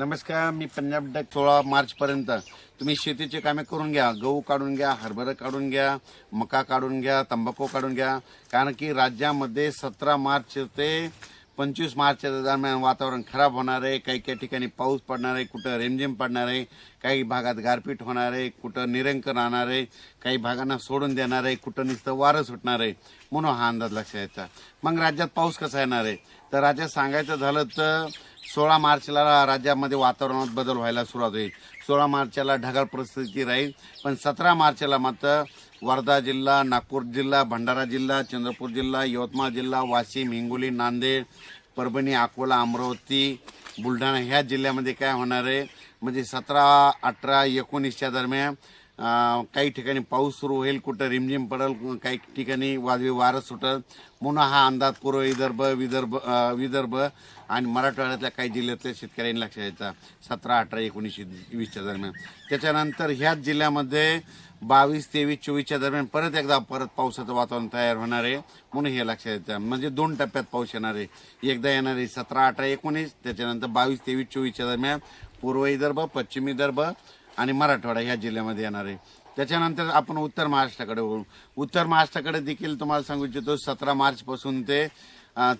नमस्कार, मी पंजाब डक 16 मार्चपर्यंत तुम्ही शेतीचे कामे करून घ्या. गहू काढून घ्या, हरभरा काढून घ्या, मका काढून घ्या, तंबाखू काढून घ्या. कारण की राज्यामध्ये 17 मार्च ते 25 मार्चच्या दरम्यान वातावरण खराब होणार आहे. काही काही ठिकाणी पाऊस पडणार आहे, कुठं रिमझिम पडणार आहे, काही भागात गारपीट होणार आहे, कुठं निरंक राहणार आहे, काही भागांना सोडून देणार आहे, कुठं नुसतं वारं सुटणार आहे. म्हणून हा अंदाज लक्षात यायचा. मग राज्यात पाऊस कसा येणार आहे तर राज्यात सांगायचं झालं तर 16 मार्चला राज्यामध्ये वातावरणात बदल व्हायला सुरुवात होईल. 16 मार्चला ढगाळ परिस्थिती राहील, पण 17 मार्चला मात्र वर्धा जिल्हा, नागपूर जिल्हा, भंडारा जिल्हा, चंद्रपूर जिल्हा, यवतमाळ जिल्हा, वाशिम, हिंगोली, नांदेड, परभणी, अकोला, अमरावती, बुलढाणा ह्या जिल्ह्यामध्ये काय होणार आहे म्हणजे 17, 18, 19च्या दरम्यान काही ठिकाणी पाऊस सुरू होईल, कुठं रिमझिम पडेल, काही ठिकाणी वादळी वारं सुटेल. म्हणून हा अंदाज पूर्व विदर्भ आणि मराठवाड्यातल्या काही जिल्ह्यातल्या शेतकऱ्यांनी लक्षात घ्यायचा 17, 18, 19, 20च्या दरम्यान. त्याच्यानंतर ह्याच जिल्ह्यामध्ये 22, 23, 24च्या दरम्यान परत पावसाचं वातावरण तयार होणार आहे. म्हणून हे लक्षात येतं. म्हणजे 2 टप्प्यात पाऊस येणार आहे. एकदा येणार आहे 17, 18, 19, त्याच्यानंतर 22, 23, 24च्या दरम्यान पूर्व विदर्भ, पश्चिम विदर्भ आणि मराठवाडा ह्या जिल्ह्यामध्ये येणार आहे. त्याच्यानंतर आपण उत्तर महाराष्ट्राकडे वळू. उत्तर महाराष्ट्राकडे देखील तुम्हाला सांगू इच्छितो 17 मार्चपासून ते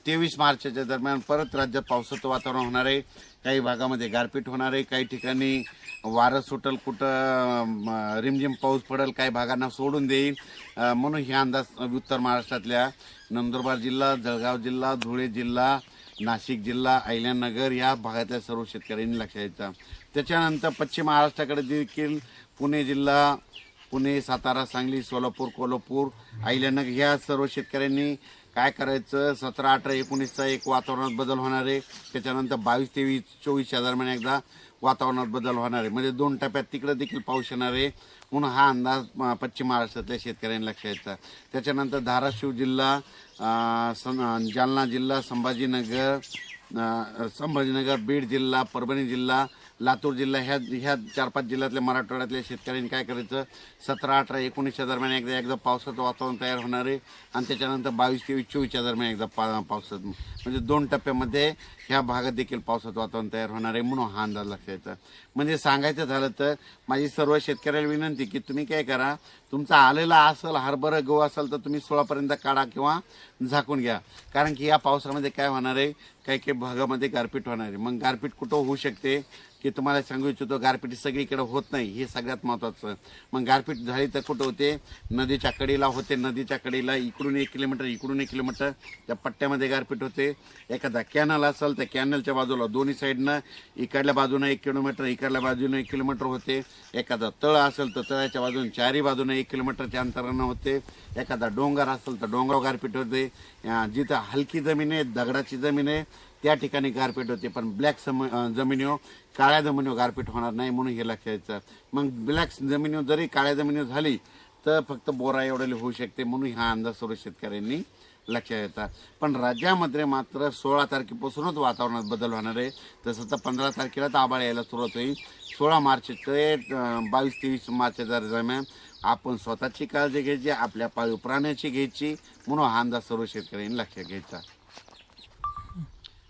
23 मार्चच्या दरम्यान परत राज्यात पावसाचं वातावरण होणार आहे. काही भागामध्ये गारपीट होणार आहे, काही ठिकाणी वारं सुटल, कुठं रिमझिम पाऊस पडेल, काही भागांना सोडून देईल. म्हणून हे अंदाज उत्तर महाराष्ट्रातल्या नंदुरबार जिल्हा, जळगाव जिल्हा, धुळे जिल्हा, नाशिक जिल्हा, अहिल्यानगर या भागातल्या सर्व शेतकऱ्यांनी लक्षात घ्यायचा. त्याच्यानंतर पश्चिम महाराष्ट्राकडे देखील पुणे जिल्हा, पुणे, सातारा, सांगली, सोलापूर, कोल्हापूर, अहिल्यानगर ह्या सर्व शेतकऱ्यांनी काय करायचं 17, 18, 19चा एक वातावरणात बदल होणार आहे. त्याच्यानंतर 22, 23, 24च्या दरम्यान एकदा वातावरणात बदल होणार आहे. म्हणजे 2 टप्प्यात तिकडे देखील पाऊस येणार आहे. म्हणून हा अंदाज पश्चिम महाराष्ट्रातल्या शेतकऱ्यांनी लक्षात घ्यायचा. त्याच्यानंतर धाराशिव जिल्हा, जालना जिल्हा, संभाजीनगर, बीड जिल्हा, परभणी जिल्हा, लातूर जिल्हा ह्या 4-5 जिल्ह्यातल्या मराठवाड्यातल्या शेतकऱ्यांनी काय करायचं 17, 18, 19च्या दरम्यान एकदा पावसाचं वातावरण तयार होणार आहे. आणि त्याच्यानंतर 22, 23, 24च्या दरम्यान एकदा पावसाचं म्हणजे 2 टप्प्यामध्ये ह्या भागात देखील पावसाचं वातावरण तयार होणार आहे. म्हणून हा अंदाज लक्षात यायचा. म्हणजे सांगायचं झालं तर माझी सर्व शेतकऱ्याला विनंती की तुम्ही काय करा, तुमचा आलेला असेल हरभरा गहू असेल तर तुम्ही 16पर्यंत काढा किंवा झाकून घ्या. कारण की या पावसामध्ये काय होणार आहे, काही काही भागामध्ये गारपीट होणार आहे. मग गारपीट कुठं होऊ शकते की तुम्हाला सांगू इच्छितो, गारपीट सगळीकडे होत नाही, हे सगळ्यात महत्त्वाचं. मग गारपीट झाली तर कुठं होते, नदीच्या कडेला होते. नदीच्या कडेला इकडून 1 किलोमीटर इकडून 1 किलोमीटर त्या पट्ट्यामध्ये गारपीट होते. एखादा कॅनल असेल तर कॅनलच्या बाजूला दोन्ही साईडनं इकडल्या बाजूनं 1 किलोमीटर, इकडल्या बाजूनं 1 किलोमीटर होते. एखादा तळ असेल तर तळाच्या बाजूने 4ही बाजूने 1 किलोमीटरच्या अंतरानं होते. एखादा डोंगर असेल तर डोंगरावर गारपीट होते. जिथं हलकी जमीन आहे, दगडाची जमीन आहे, त्या ठिकाणी गारपीट होते. पण ब्लॅक जमिनीवर, काळ्या जमिनीवर गारपीट होणार नाही. म्हणून हे लक्षात घ्यायचं. मग ब्लॅक जमिनीवर जरी काळ्या जमिनीवर झाली तर फक्त बोरा एवढे होऊ शकते. म्हणून हा अंदाज सर्व शेतकऱ्यांनी लक्षात घ्यायचा. पण राज्यामध्ये मात्र 16 तारखेपासूनच वातावरणात बदल होणार आहे. तसं तर 15 तारखेला तर आभाळ यायला सुरुवात होईल. 16 मार्च ते 22-23 मार्चच्या दरम्यान आपण स्वतःची काळजी घ्यायची, आपल्या पाळीव प्राण्याची घ्यायची. म्हणून हा अंदाज सर्व शेतकऱ्यांनी लक्षात घ्यायचा.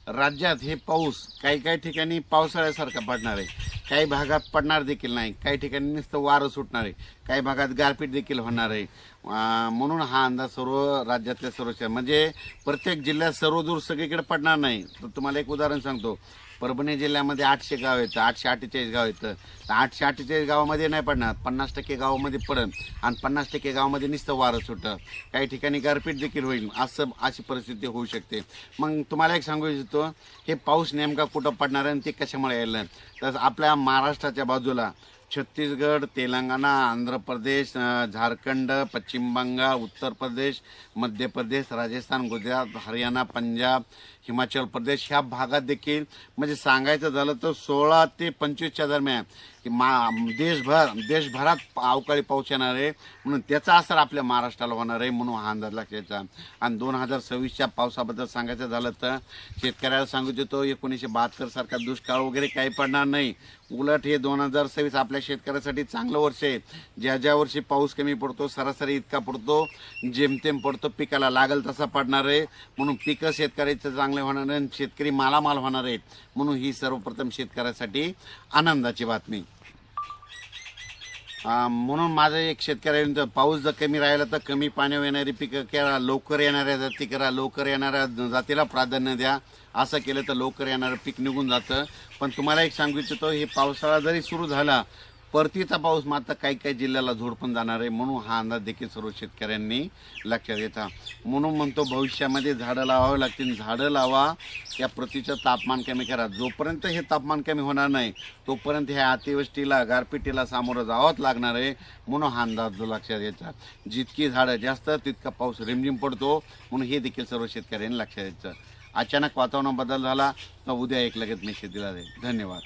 राज्यात हे पाऊस काही ठिकाणी पावसाळ्यासारखा पडणार आहे, काही भागात पडणार देखील नाही, काही ठिकाणी नुसतं वारं सुटणार आहे, काही भागात गारपीट देखील होणार आहे. म्हणून हा अंदाज सर्व राज्यातल्या सर्व म्हणजे प्रत्येक जिल्ह्यात सर्वदूर सगळीकडे पडणार नाही. तर तुम्हाला एक उदाहरण सांगतो. परभणी जिल्ह्यामध्ये 800 गाव आहेत, 848 गाव आहेत. तर 848 गावामध्ये नाही पडणार, 50% गावामध्ये पडेल आणि 50% गावामध्ये नुसतं वारं सुटतं. काही ठिकाणी गारपीट देखील होईल. अशी परिस्थिती होऊ शकते. मग तुम्हाला एक सांगू इच्छितो, हे पाऊस नेमका कुठं पडणार आहे आणि ते कशामुळे यायला. तर आपल्या महाराष्ट्राच्या बाजूला छत्तीसगड, तेलंगणा, आंध्र प्रदेश, झारखंड, पश्चिम बंगाल, उत्तर प्रदेश, मध्य प्रदेश, राजस्थान, गुजरात, हरियाणा, पंजाब, हिमाचल प्रदेश ह्या भागात देखील म्हणजे सांगायचं झालं तर 16 ते 25च्या दरम्यान की देशभरात अवकाळी पाऊस येणार आहे, म्हणून त्याचा असर आपल्या महाराष्ट्राला होणार आहे, म्हणून हा अंदाज लक्षात घ्यायचा. आणि 2026च्या पावसाबद्दल सांगायचं झालं तर शेतकऱ्याला सांगू देतो 1972 सारखा दुष्काळ वगैरे काही पडणार नाही. उलट हे 2026 आपल्या शेतकऱ्यासाठी चांगलं वर्ष आहे. ज्या वर्षी पाऊस कमी पडतो, सरासरी इतका पडतो, जेमतेम पडतो, पिकाला लागल तसा पडणार आहे, म्हणून पिकं शेतकऱ्याचं चांगले होणार आहे, शेतकरी मालामाल होणार आहेत, म्हणून ही सर्वप्रथम शेतकऱ्यासाठी आनंदाची बातमी. म्हणून माझं एक शेतकऱ्यांचं, पाऊस जर कमी राहिला तर कमी पाण्यावर येणारी पिकं करा, लवकर येणाऱ्या जाती करा, लवकर येणाऱ्या जातीला प्राधान्य द्या. असं केलं तर लवकर येणारं पीक निघून जातं. पण तुम्हाला एक सांगू इच्छितो, हे पावसाळा जरी सुरू झाला, परतीचा पाऊस मात्र काही काही जिल्ह्याला झोड पण जाणार आहे, म्हणून हा अंदाज देखील सर्व शेतकऱ्यांनी लक्षात घेता. म्हणून म्हणतो भविष्यामध्ये झाडं लावावी लागतील, झाडं लावा, या पृथ्वीचं तापमान कमी करा. जोपर्यंत हे तापमान कमी होणार नाही तोपर्यंत ह्या अतिवृष्टीला, गारपिटीला सामोरं जावंच लागणार आहे, म्हणून हा अंदाज जो लक्षात घ्यायचा. जितकी झाडं जास्त तितका पाऊस रिमझिम पडतो, म्हणून हे देखील सर्व शेतकऱ्यांनी लक्षात घ्यायचं. अचानक वातावरण बदल झाला तर उद्या एक लगेच मी शेतीला जाईल. धन्यवाद.